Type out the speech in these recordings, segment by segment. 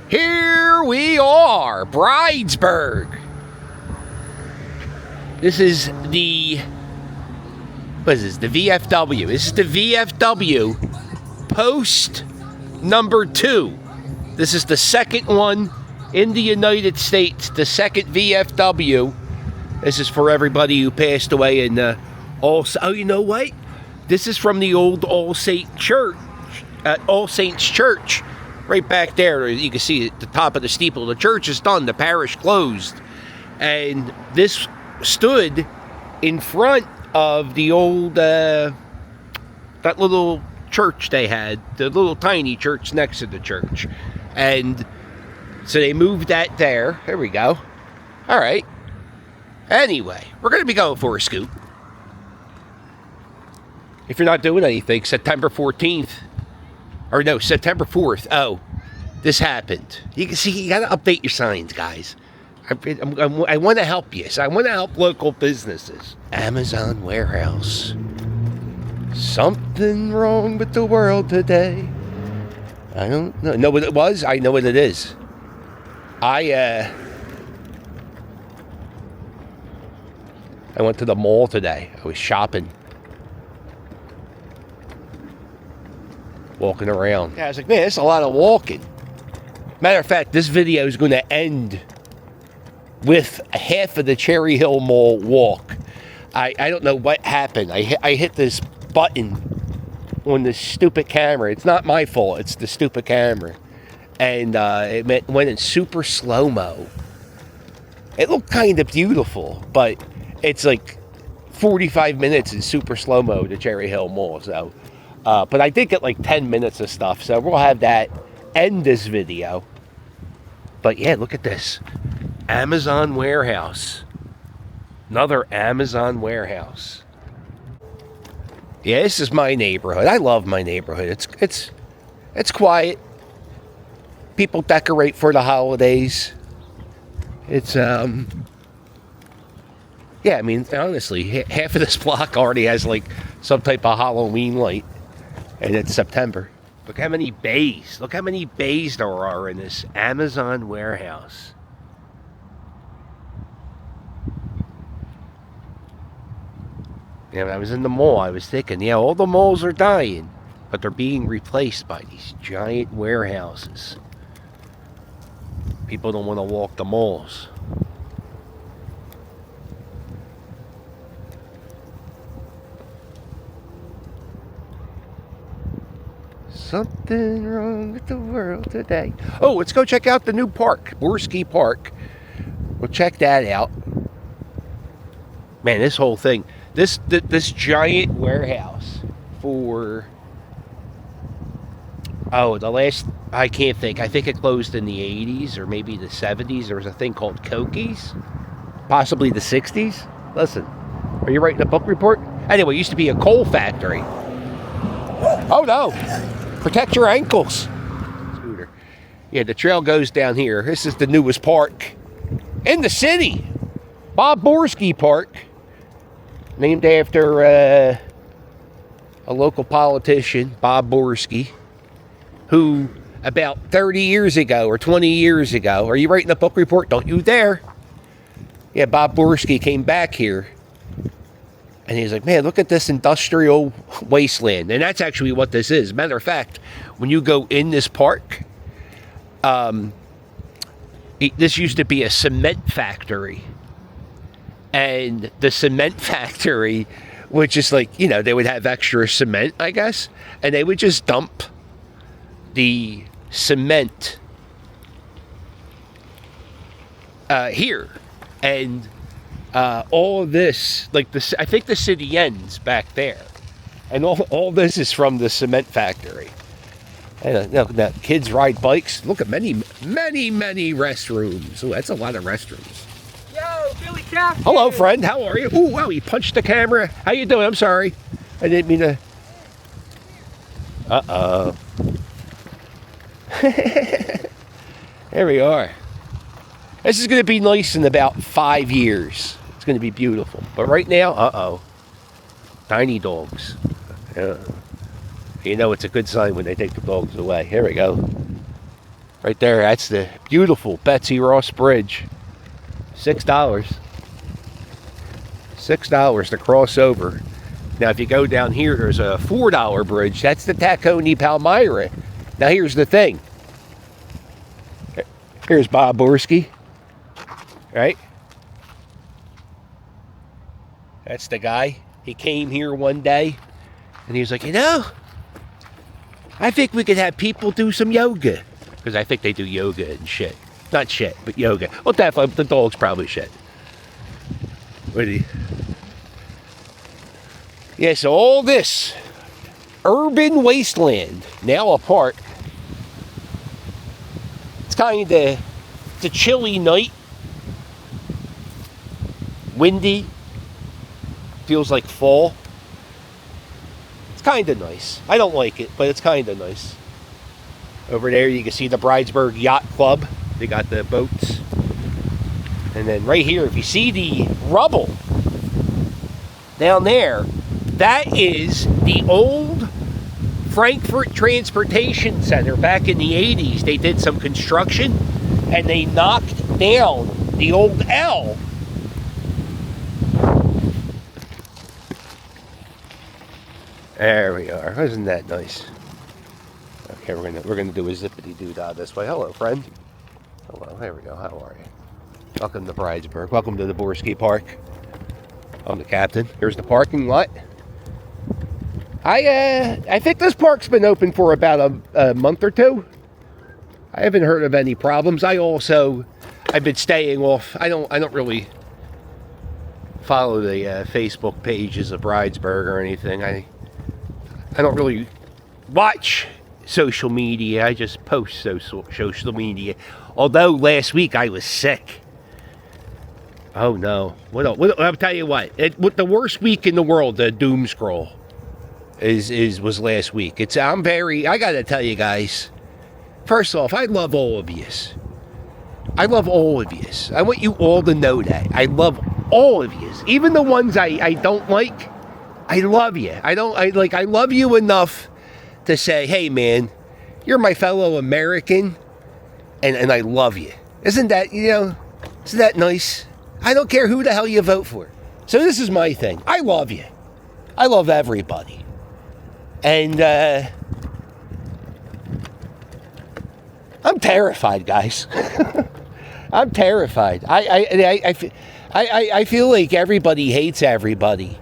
Here we are, Bridesburg. This is the, what is this, the VFW. This is the VFW post number 2. This is the second one in the United States, the second VFW. This is for everybody who passed away in oh, you know what? This is from the old All Saints Church. Right back there, you can see at the top of the steeple. The church is done, the parish closed. And this stood in front of the old, that little church they had, the little tiny church next to the church. And so they moved that there. There we go. All right. Anyway, we're going to be going for a scoop. If you're not doing anything, September 14th. Or no, September 4th. Oh, this happened. You can see, you got to update your signs, guys. I want to help you. So I want to help local businesses. Amazon warehouse. Something wrong with the world today. I don't know what it was. I know what it is. I went to the mall today. I was shopping. Walking around. Yeah, I was like, man, it's a lot of walking. Matter of fact, this video is going to end with half of the Cherry Hill Mall walk. I don't know what happened. I hit this button on this stupid camera. It's not my fault. It's the stupid camera. And it went in super slow-mo. It looked kind of beautiful, but it's like 45 minutes in super slow-mo to Cherry Hill Mall, so... but I did get like 10 minutes of stuff, so we'll have that end this video. But yeah, look at this. Amazon warehouse. Another Amazon warehouse. Yeah, this is my neighborhood. I love my neighborhood. It's quiet. People decorate for the holidays. It's yeah, I mean, honestly, half of this block already has like some type of Halloween light. And it's September. Look how many bays. Look how many bays there are in this Amazon warehouse. Yeah, when I was in the mall, I was thinking, yeah, all the malls are dying, but they're being replaced by these giant warehouses. People don't want to walk the malls. Something wrong with the world today. Oh, let's go check out the new park, Borski Park. We'll check that out. Man, this whole thing, this giant warehouse for, oh, the last, I can't think. I think it closed in the 80s or maybe the 70s. There was a thing called Cokies, possibly the 60s. Listen, are you writing a book report? Anyway, it used to be a coal factory. Oh, no. Protect your ankles. Scooter. Yeah, the trail goes down here. This is the newest park in the city. Bob Borski Park. Named after a local politician, Bob Borski, who about 30 years ago or 20 years ago, are you writing a book report? Don't you dare. Yeah, Bob Borski came back here. And he's like, man, look at this industrial wasteland. And that's actually what this is. Matter of fact, when you go in this park, this used to be a cement factory. And the cement factory would just like, you know, they would have extra cement, I guess. And they would just dump the cement here. And... all of this, like this, I think the city ends back there, and all this is from the cement factory. And now kids ride bikes. Look at many restrooms. Oh, that's a lot of restrooms. Yo, Billy Cap. Hello, friend. How are you? Oh, wow, he punched the camera. How you doing? I'm sorry. I didn't mean to. There we are. This is going to be nice in about 5 years. It's going to be beautiful. But right now, tiny dogs. You know it's a good sign when they take the dogs away. Here we go. Right there, that's the beautiful Betsy Ross Bridge. $6. $6 to cross over. Now, if you go down here, there's a $4 bridge. That's the Tacony Palmyra. Now, here's the thing. Here's Bob Borski. Right? That's the guy. He came here one day, and he was like, I think we could have people do some yoga. Because I think they do yoga and shit. Not shit, but yoga. Well, definitely, the dog's probably shit. Yeah, so all this urban wasteland, now a park. It's a chilly night. Windy. Feels like fall. It's kind of nice. I don't like it, but it's kind of nice. Over there you can see the Bridesburg Yacht Club. They got the boats. And then right here, if you see the rubble down there, that is the old Frankfurt Transportation Center. Back in the 80s, they did some construction and they knocked down the old L. There we are. Isn't that nice? Okay, we're gonna do a zippity-doo-dah this way. Hello, friend. Hello. There we go. How are you? Welcome to Bridesburg. Welcome to the Borski Park. I'm the captain. Here's the parking lot. I think this park's been open for about a month or two. I haven't heard of any problems. I've been staying off. I don't really follow the Facebook pages of Bridesburg or anything. I don't really watch social media. I just post social media. Although last week I was sick. Oh no! I'll tell you what. The worst week in the world, the doom scroll, was last week. I gotta tell you guys. First off, I love all of yous. I love all of yous. I want you all to know that I love all of yous, even the ones I don't like. I love you. I love you enough to say, hey man, you're my fellow American, and I love you. Isn't that nice? I don't care who the hell you vote for. So this is my thing. I love you. I love everybody. And I'm terrified, guys. I'm terrified. I feel like everybody hates everybody.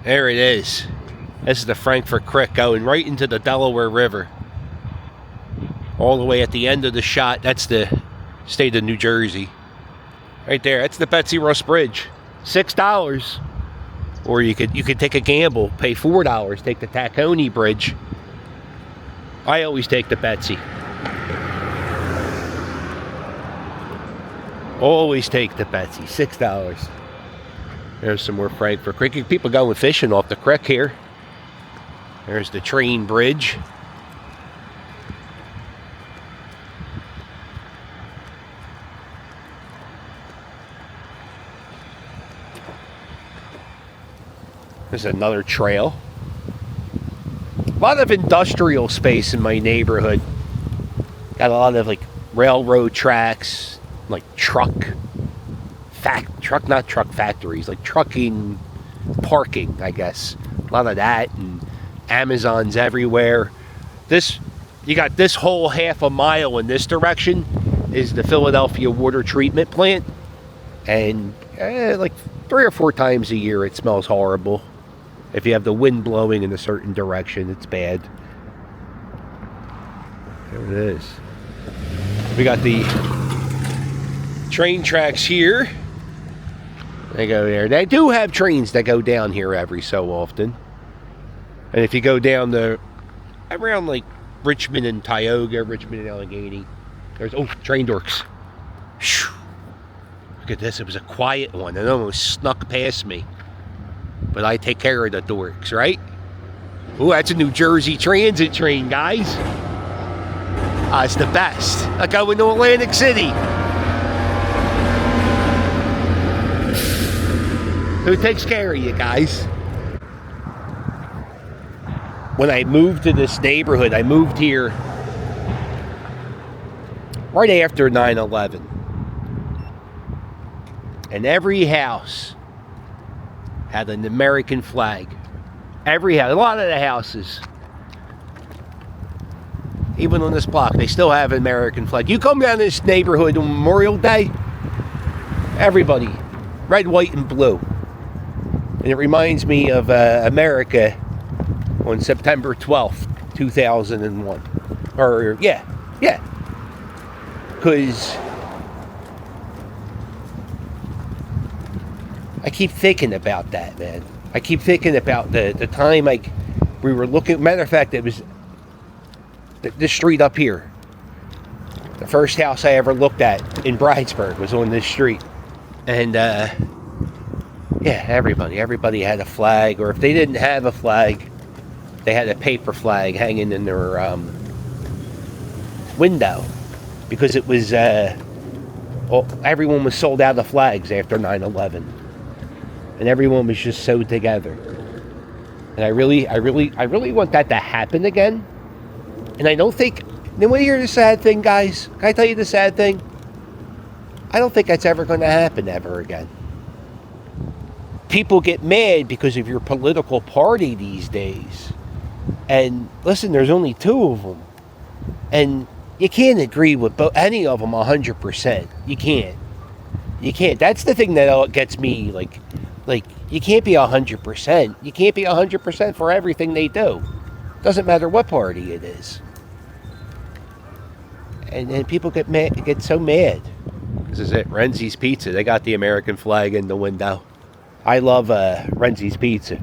There it is. This is the Frankfurt Creek going right into the Delaware River. All the way at the end of the shot, that's the state of New Jersey. Right there, that's the Betsy Ross Bridge. $6. Or you could take a gamble, pay $4, take the Tacony Bridge. I always take the Betsy. Always take the Betsy. $6. There's some more Frankfurt Creek. People going fishing off the creek here. There's the train bridge. There's another trail. A lot of industrial space in my neighborhood. Got a lot of railroad tracks, not truck factories, trucking parking, I guess. A lot of that, and Amazon's everywhere. You got this whole half a mile in this direction is the Philadelphia water treatment plant, and 3 or 4 times a year it smells horrible. If you have the wind blowing in a certain direction, it's bad. There it is. We got the train tracks here. They go there. They do have trains that go down here every so often. And if you go down around Richmond and Tioga, Richmond and Allegheny, there's train dorks. Whew. Look at this. It was a quiet one. It almost snuck past me. But I take care of the dorks, right? Ooh, that's a New Jersey Transit train, guys. It's the best. I go into Atlantic City. Who takes care of you guys? When I moved to this neighborhood, I moved here right after 9/11. And every house had an American flag. Every house, a lot of the houses, even on this block, they still have an American flag. You come down this neighborhood on Memorial Day, everybody, red, white, and blue. And it reminds me of America on September 12th, 2001. Or, yeah. Because I keep thinking about that, man. I keep thinking about the time we were looking. Matter of fact, it was this street up here. The first house I ever looked at in Bridesburg was on this street. And, yeah, everybody had a flag. Or if they didn't have a flag, they had a paper flag hanging in their window. Because it was, everyone was sold out of flags after 9/11. And everyone was just so together. And I really want that to happen again. And I don't think, you want to hear the sad thing, guys? Can I tell you the sad thing? I don't think that's ever going to happen ever again. People get mad because of your political party these days. And listen, there's only two of them. And you can't agree with any of them 100%. You can't. That's the thing that gets me, like you can't be 100%. You can't be 100% for everything they do. Doesn't matter what party it is. And people get so mad. This is it, Renzi's Pizza. They got the American flag in the window. I love Renzi's Pizza.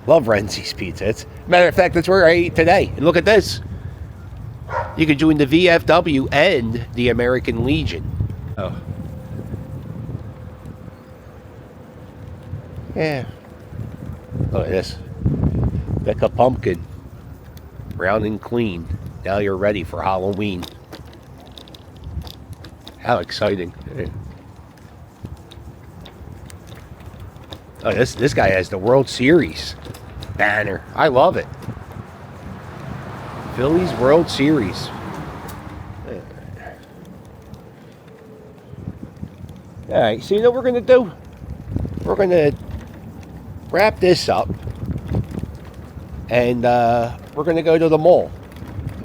Love Renzi's Pizza. Matter of fact, that's where I ate today. And look at this. You can join the VFW and the American Legion. Oh. Yeah. Look at this. Pick a pumpkin. Round and clean. Now you're ready for Halloween. How exciting. Oh, this guy has the World Series banner. I love it. Phillies World Series. Alright, so you know what we're going to do? We're going to wrap this up. And we're going to go to the mall.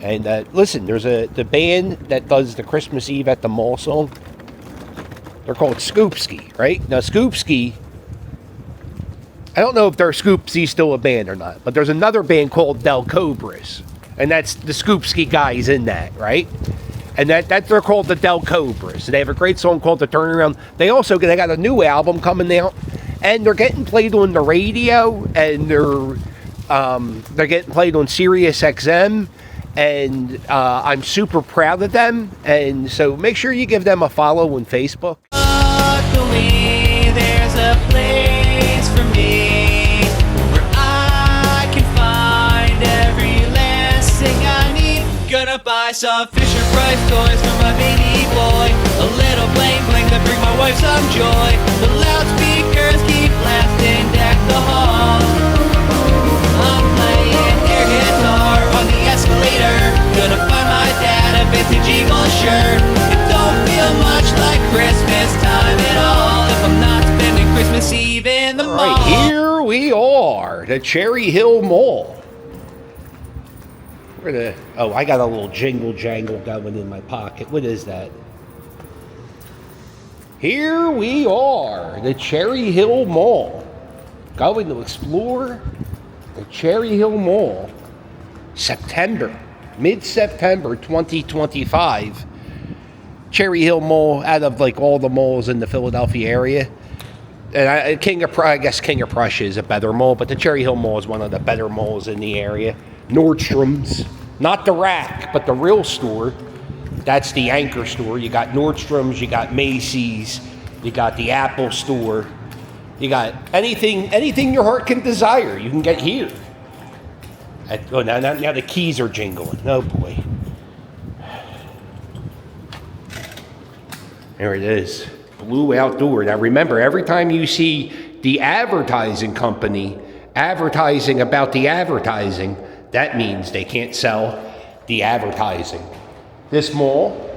And listen, there's the band that does the Christmas Eve at the Mall song. They're called Scoopski, right? Now, Scoopski, I don't know if Scoopski's still a band or not, but there's another band called Del Cobras. And that's the Scoopski guys in that, right? And that they're called the Del Cobras. They have a great song called The Turnaround. They got a new album coming out. And they're getting played on the radio. And they're getting played on Sirius XM. And I'm super proud of them. And so make sure you give them a follow on Facebook. Luckily, there's a place for me where I can find every last thing I need. Gonna buy some Fisher Price toys for my baby boy. A little bling bling to bring my wife some joy. The loudspeakers keep blasting deck the hall. I'm playing air guitar on the escalator. Gonna find my dad a vintage Eagle shirt. It don't feel much like Christmas time at all if I'm not spending Christmas Eve in the mall. All right, here we are, the Cherry Hill Mall. I got a little jingle jangle going in my pocket. What is that? Here we are, the Cherry Hill Mall. Going to explore the Cherry Hill Mall. Mid-September 2025. Cherry Hill Mall, out of like all the malls in the Philadelphia area. And I guess King of Prussia is a better mall, but the Cherry Hill Mall is one of the better malls in the area. Nordstrom's, not the Rack, but the real store. That's the anchor store. You got Nordstrom's, you got Macy's, you got the Apple store. You got anything your heart can desire, you can get here. Now the keys are jingling. Oh boy. There it is. Blue Outdoor. Now remember, every time you see the advertising company advertising about the advertising, that means they can't sell the advertising. This mall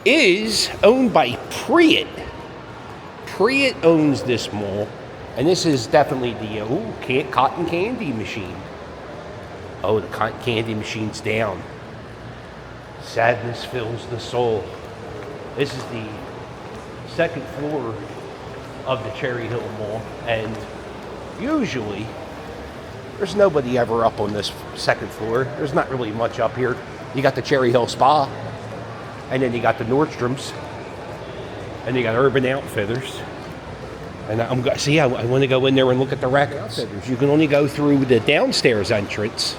is owned by Priet. Priet owns this mall, and this is definitely the cotton candy machine. Oh, the cotton candy machine's down. Sadness fills the soul. This is the second floor of the Cherry Hill Mall, and usually there's nobody ever up on this second floor. There's not really much up here. You got the Cherry Hill Spa, and then you got the Nordstroms, and you got Urban Outfitters. And I want to go in there and look at the rack outfitters. You can only go through the downstairs entrance.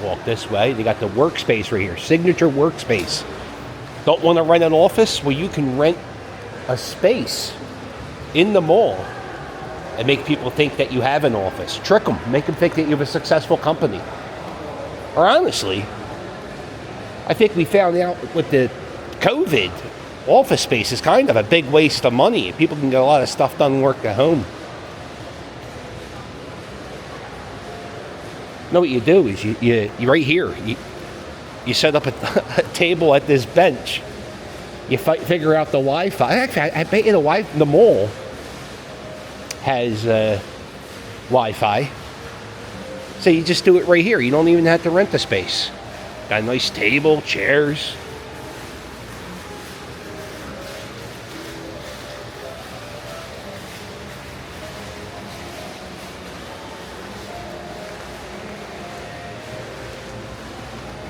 Walk this way. They got the workspace right here, signature workspace. Don't want to rent an office? Well, you can rent a space in the mall and make people think that you have an office. Trick them, make them think that you have a successful company. Or honestly, I think we found out with the COVID, office space is kind of a big waste of money. People can get a lot of stuff done, work at home. Know what you do is you right here, you set up a table at this bench. You figure out the Wi-Fi. Actually, I bet you the mall has Wi-Fi. So you just do it right here. You don't even have to rent the space. Got a nice table, chairs.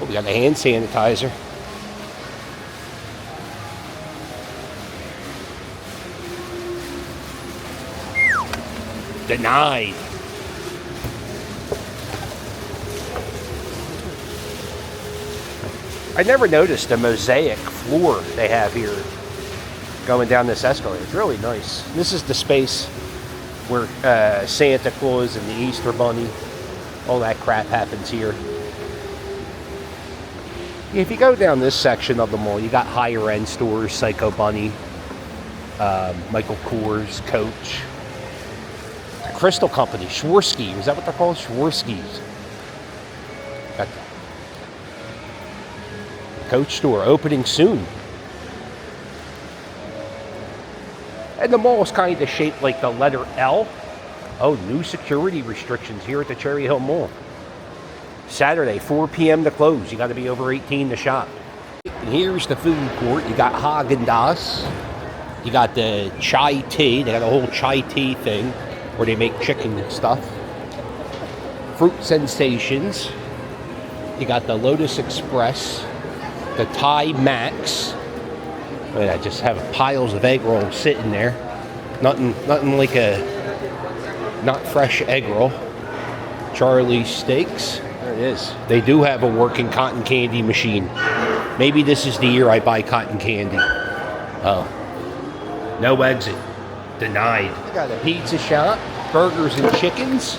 We got a hand sanitizer. Denied. I never noticed the mosaic floor they have here going down this escalator. It's really nice. This is the space where Santa Claus and the Easter Bunny, all that crap happens here. If you go down this section of the mall, you got higher end stores, Psycho Bunny, Michael Kors, Coach, the Crystal Company, Swarovski. Is that what they're called? Swarovskis. Got the Coach store opening soon. And the mall is kind of shaped like the letter L. Oh, new security restrictions here at the Cherry Hill Mall. Saturday, 4 p.m. to close. You got to be over 18 to shop. And here's the food court. You got Haagen-Dazs. You got the chai tea. They got a whole chai tea thing where they make chicken and stuff. Fruit Sensations. You got the Lotus Express. The Thai Max. I just have piles of egg rolls sitting there. Nothing like a not fresh egg roll. Charlie's Steaks. There it is. They do have a working cotton candy machine. Maybe this is the year I buy cotton candy. Oh. No exit. Denied. Got a pizza shop, burgers and chickens,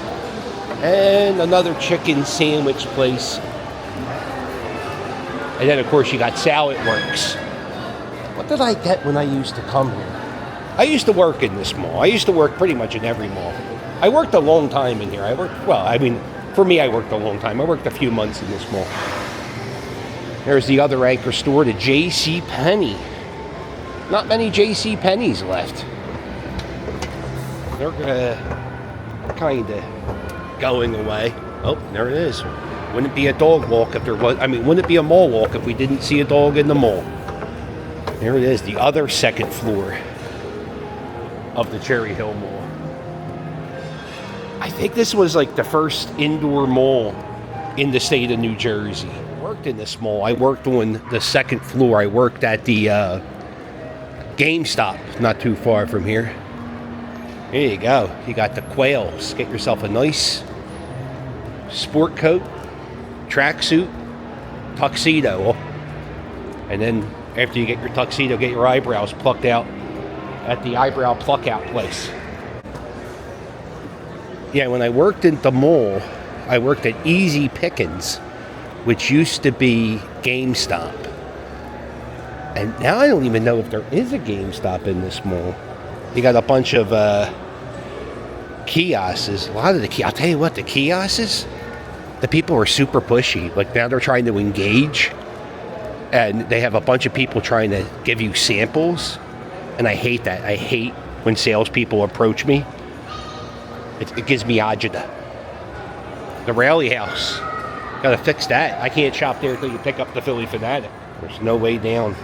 and another chicken sandwich place. And then, of course, you got Salad Works. What did I get when I used to come here? I used to work in this mall. I used to work pretty much in every mall. I worked a long time in here. For me, I worked a long time. I worked a few months in this mall. There's the other anchor store, the J.C. Penney. Not many J.C. Penneys left. They're kind of going away. Oh, there it is. Wouldn't it be a dog walk if there was... wouldn't it be a mall walk if we didn't see a dog in the mall? There it is, the other second floor of the Cherry Hill Mall. I think this was like the first indoor mall in the state of New Jersey. I worked in this mall. I worked on the second floor. I worked at the GameStop, not too far from here. There you go. You got the quails. Get yourself a nice sport coat, tracksuit, tuxedo. And then after you get your tuxedo, get your eyebrows plucked out at the eyebrow pluck out place. Yeah, when I worked at the mall, I worked at Easy Pickens, which used to be GameStop. And now I don't even know if there is a GameStop in this mall. You got a bunch of kiosks. A lot of the I'll tell you what, the kiosks, the people are super pushy. Like now they're trying to engage, and they have a bunch of people trying to give you samples, and I hate that. I hate when salespeople approach me. It gives me agita. The Rally House, gotta fix that. I can't shop there until you pick up the Philly Fanatic. There's no way down.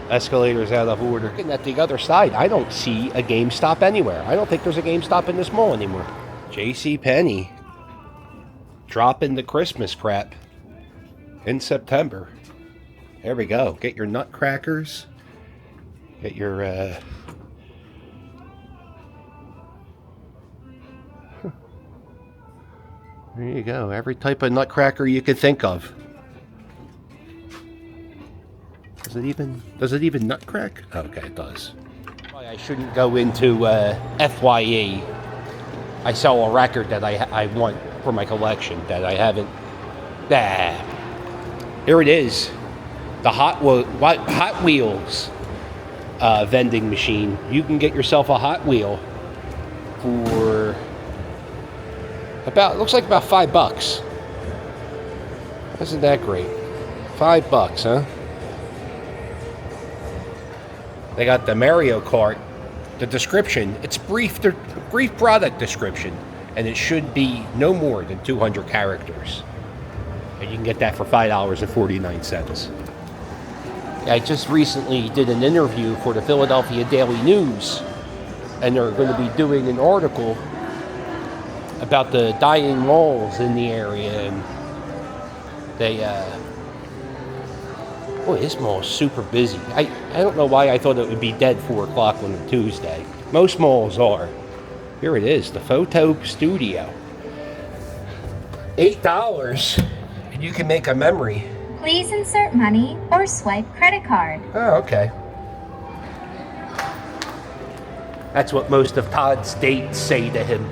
Escalator's out of order. Looking at the other side, I don't see a GameStop anywhere. I don't think there's a GameStop in this mall anymore. JCPenney dropping the Christmas crap in September. There we go. Get your nutcrackers. Get your there you go. Every type of nutcracker you could think of. Does it even nutcrack? Okay, it does. I shouldn't go into FYE. I sell a record that I want for my collection that I haven't. Here it is. The Hot Wheels vending machine. You can get yourself a Hot Wheel for looks like about $5. Isn't that great? $5, huh? They got the Mario Kart. The description, it's brief product description, and it should be no more than 200 characters. And you can get that for $5.49. I just recently did an interview for the Philadelphia Daily News, and they're going to be doing an article about the dying malls in the area, and they boy, this mall is super busy. I don't know why I thought it would be dead 4 o'clock on a Tuesday. Most malls are. Here it is, the Photo Studio. $8, and you can make a memory. Please insert money or swipe credit card. Oh, okay. That's what most of Todd's dates say to him.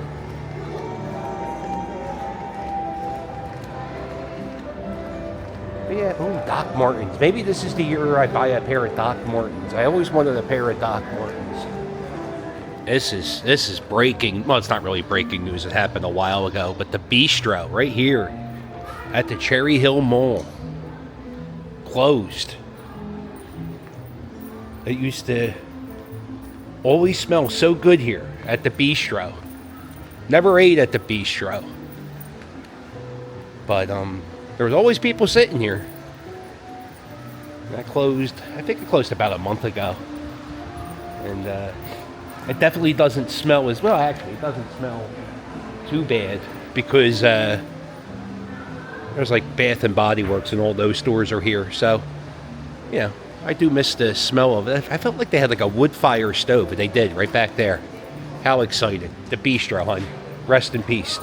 But yeah, oh, Doc Martens. Maybe this is the year I buy a pair of Doc Martens. I always wanted a pair of Doc Martens. This is breaking. Well, it's not really breaking news. It happened a while ago. But the Bistro right here at the Cherry Hill Mall closed. It used to always smell so good here at the Bistro. Never ate at the Bistro. But there was always people sitting here. That closed, I think it closed about a month ago. And it definitely doesn't smell as well. Actually, it doesn't smell too bad because there's like Bath and Body Works and all those stores are here. So, yeah, I do miss the smell of it. I felt like they had like a wood fire stove, and they did right back there. How exciting. The Bistro, hon. Rest in peace.